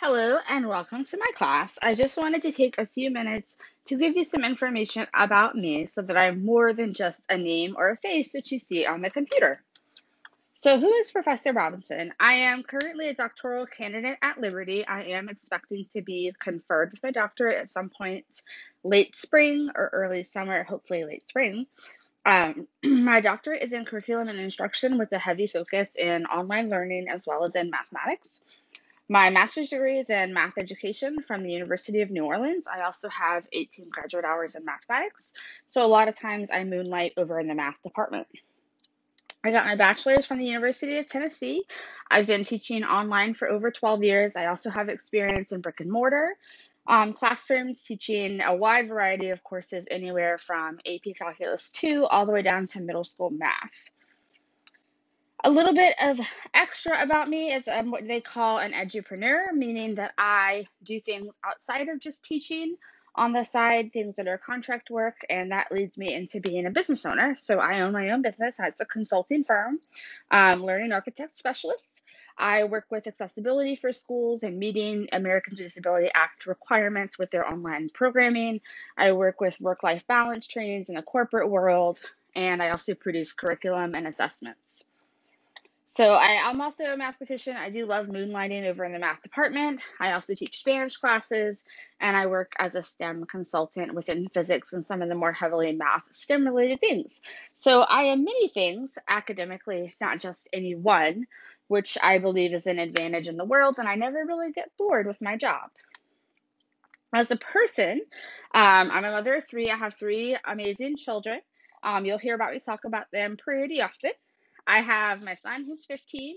Hello and welcome to my class. I just wanted to take a few minutes to give you some information about me so that I'm more than just a name or a face that you see on the computer. So, who is Professor Robinson? I am currently a doctoral candidate at Liberty. I am expecting to be conferred with my doctorate at some point late spring or early summer, hopefully late spring. My doctorate is in curriculum and instruction with a heavy focus in online learning as well as in mathematics. My master's degree is in math education from the University of New Orleans. I also have 18 graduate hours in mathematics, so a lot of times I moonlight over in the math department. I got my bachelor's from the University of Tennessee. I've been teaching online for over 12 years. I also have experience in brick and mortar classrooms, teaching a wide variety of courses, anywhere from AP Calculus 2 all the way down to middle school math. A little bit of extra about me is what they call an edupreneur, meaning that I do things outside of just teaching on the side, things that are contract work, and that leads me into being a business owner. So I own my own business. It's a consulting firm, learning architect specialist. I work with accessibility for schools and meeting Americans with Disability Act requirements with their online programming. I work with work-life balance trainings in the corporate world, and I also produce curriculum and assessments. So I'm also a mathematician. I do love moonlighting over in the math department. I also teach Spanish classes, and I work as a STEM consultant within physics and some of the more heavily math STEM related things. So I am many things academically, not just any one, which I believe is an advantage in the world, and I never really get bored with my job. As a person, I'm a mother of three. I have three amazing children. You'll hear about me talk about them pretty often. I have my son who's 15.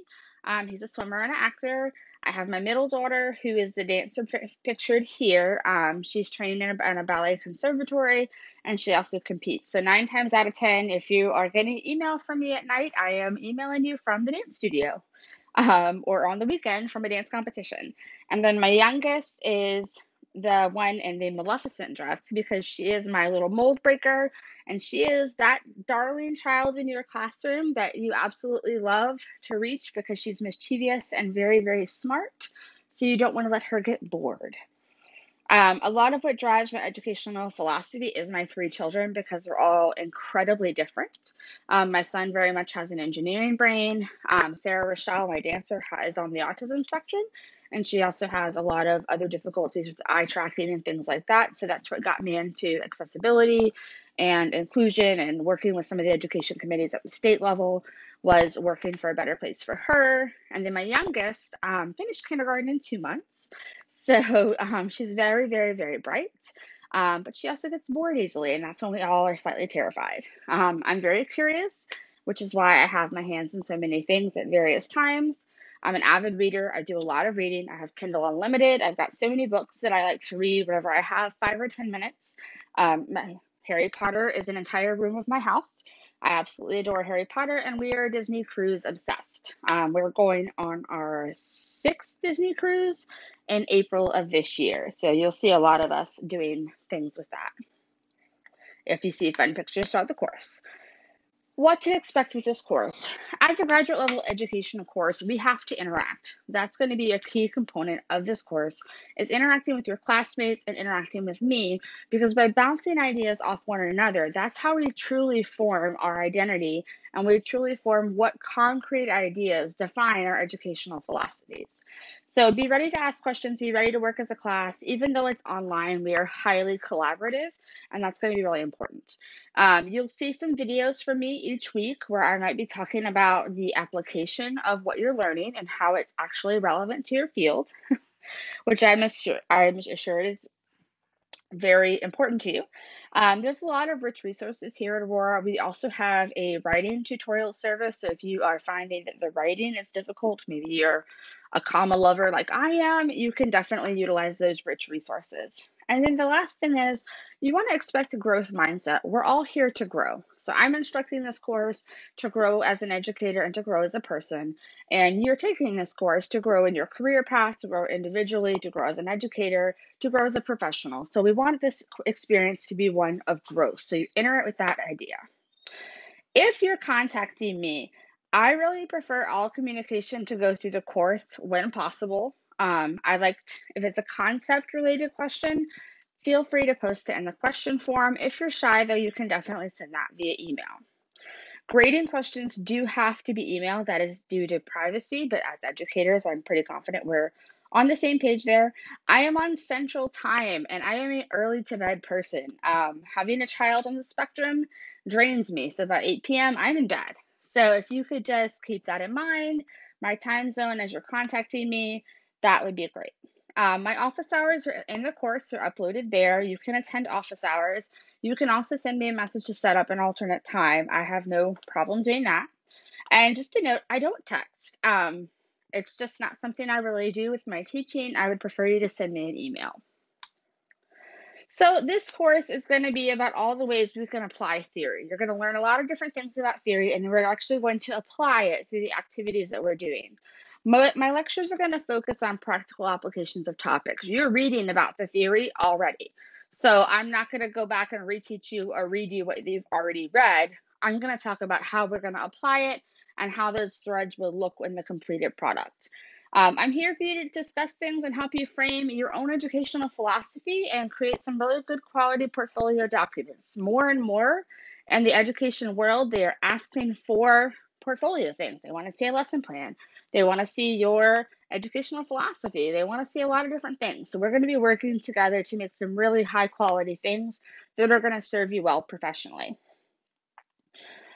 He's a swimmer and an actor. I have my middle daughter who is the dancer pictured here. She's trained in a ballet conservatory, and she also competes. So 9 times out of 10, if you are getting email from me at night, I am emailing you from the dance studio, or on the weekend from a dance competition. And then my youngest is the one in the Maleficent dress because she is my little mold breaker, and she is that darling child in your classroom that you absolutely love to reach because she's mischievous and very, very smart. So you don't want to let her get bored. A lot of what drives my educational philosophy is my three children because they're all incredibly different. My son very much has an engineering brain. Sarah Rochelle, my dancer, is on the autism spectrum, and she also has a lot of other difficulties with eye tracking and things like that. So that's what got me into accessibility and inclusion, and working with some of the education committees at the state level was working for a better place for her. And then my youngest finished kindergarten in 2 months. So she's very, very, very bright, but she also gets bored easily, and that's when we all are slightly terrified. I'm very curious, which is why I have my hands in so many things at various times. I'm an avid reader. I do a lot of reading. I have Kindle Unlimited. I've got so many books that I like to read whenever I have 5 or 10 minutes. Harry Potter is an entire room of my house. I absolutely adore Harry Potter, and we are Disney cruise obsessed. We're going on our 6th Disney cruise in April of this year. So you'll see a lot of us doing things with that if you see fun pictures throughout the course. What to expect with this course. As a graduate level educational course, we have to interact. That's going to be a key component of this course, is interacting with your classmates and interacting with me, because by bouncing ideas off one another, that's how we truly form our identity, and we truly form what concrete ideas define our educational philosophies. So be ready to ask questions, be ready to work as a class. Even though it's online, we are highly collaborative, and that's going to be really important. You'll see some videos from me each week where I might be talking about the application of what you're learning and how it's actually relevant to your field, which I'm assured is very important to you. There's a lot of rich resources here at Aurora. We also have a writing tutorial service. So if you are finding that the writing is difficult, maybe you're a comma lover like I am, you can definitely utilize those rich resources. And then the last thing is, you want to expect a growth mindset. We're all here to grow. So I'm instructing this course to grow as an educator and to grow as a person. And you're taking this course to grow in your career path, to grow individually, to grow as an educator, to grow as a professional. So we want this experience to be one of growth. So you enter it with that idea. If you're contacting me, I really prefer all communication to go through the course when possible. If it's a concept related question, feel free to post it in the question form. If you're shy, though, you can definitely send that via email. Grading questions do have to be emailed. That is due to privacy, but as educators, I'm pretty confident we're on the same page there. I am on Central Time and I am an early to bed person. Having a child on the spectrum drains me. So about 8 p.m., I'm in bed. So if you could just keep that in mind, my time zone as you're contacting me, that would be great. My office hours are in the course, are uploaded there. You can attend office hours. You can also send me a message to set up an alternate time. I have no problem doing that. And just a note, I don't text. It's just not something I really do with my teaching. I would prefer you to send me an email. So this course is going to be about all the ways we can apply theory. You're going to learn a lot of different things about theory, and we're actually going to apply it through the activities that we're doing. My lectures are going to focus on practical applications of topics. You're reading about the theory already. So I'm not going to go back and reteach you or read you what you've already read. I'm going to talk about how we're going to apply it and how those threads will look in the completed product. I'm here for you to discuss things and help you frame your own educational philosophy and create some really good quality portfolio documents. More and more in the education world, they are asking for portfolio things. They want to see a lesson plan. They want to see your educational philosophy. They want to see a lot of different things. So we're going to be working together to make some really high quality things that are going to serve you well professionally.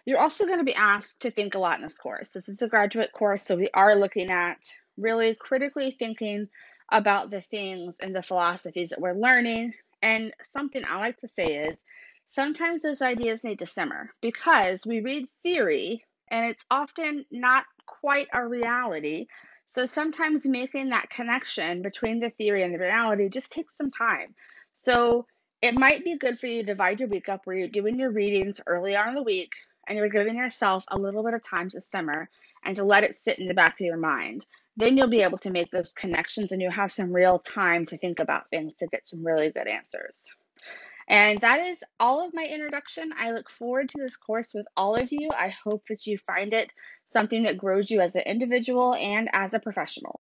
You're also going to be asked to think a lot in this course. This is a graduate course, so we are looking at really critically thinking about the things and the philosophies that we're learning. And something I like to say is sometimes those ideas need to simmer because we read theory and it's often not quite a reality. So sometimes making that connection between the theory and the reality just takes some time. So it might be good for you to divide your week up where you're doing your readings early on in the week and you're giving yourself a little bit of time to simmer and to let it sit in the back of your mind. Then you'll be able to make those connections and you'll have some real time to think about things to get some really good answers. And that is all of my introduction. I look forward to this course with all of you. I hope that you find it something that grows you as an individual and as a professional.